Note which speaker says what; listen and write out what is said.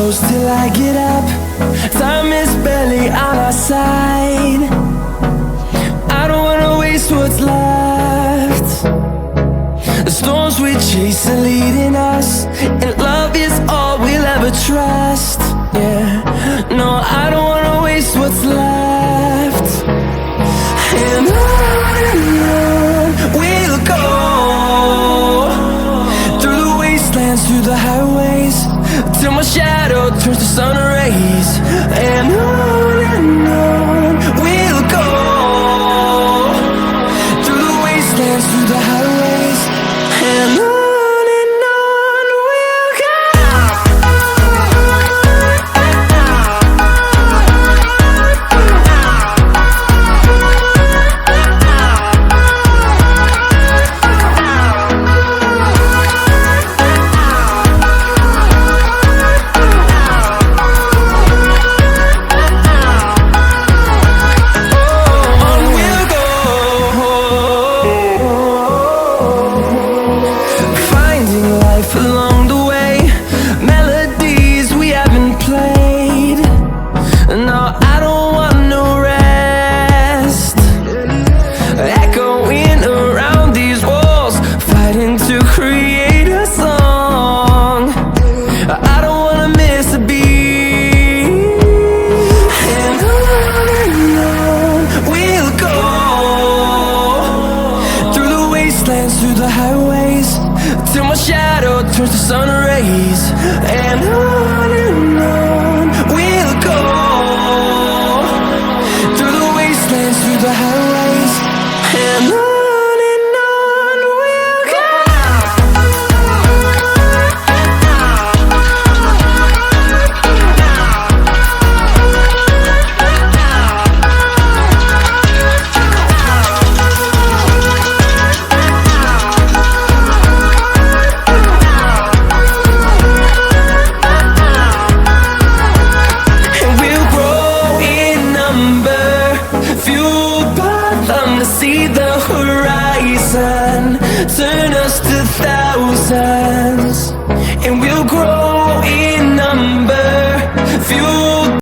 Speaker 1: close till I get up. Time is barely on our side. I don't wanna waste what's left. The storms we chase are leading us, and love is all we'll ever trust. Yeah, no, I don't wanna waste what's left. And on we'll go, through the wastelands, through the highways, till my shadow turns to sun rays. And on we'll go, through the wastelands, through the highways, and on we'll go. Along the way, melodies we haven't played. No, I don't want no rest. Echoing around these walls, fighting to create a song. I don't wanna miss a beat. And on we'll go, through the wastelands, through the highways, till my shadow turns to sun rays. And on we'll go, through the wastelands, through the highways, and on we'll go. See the horizon, turn us to thousands, and we'll grow in number, fueled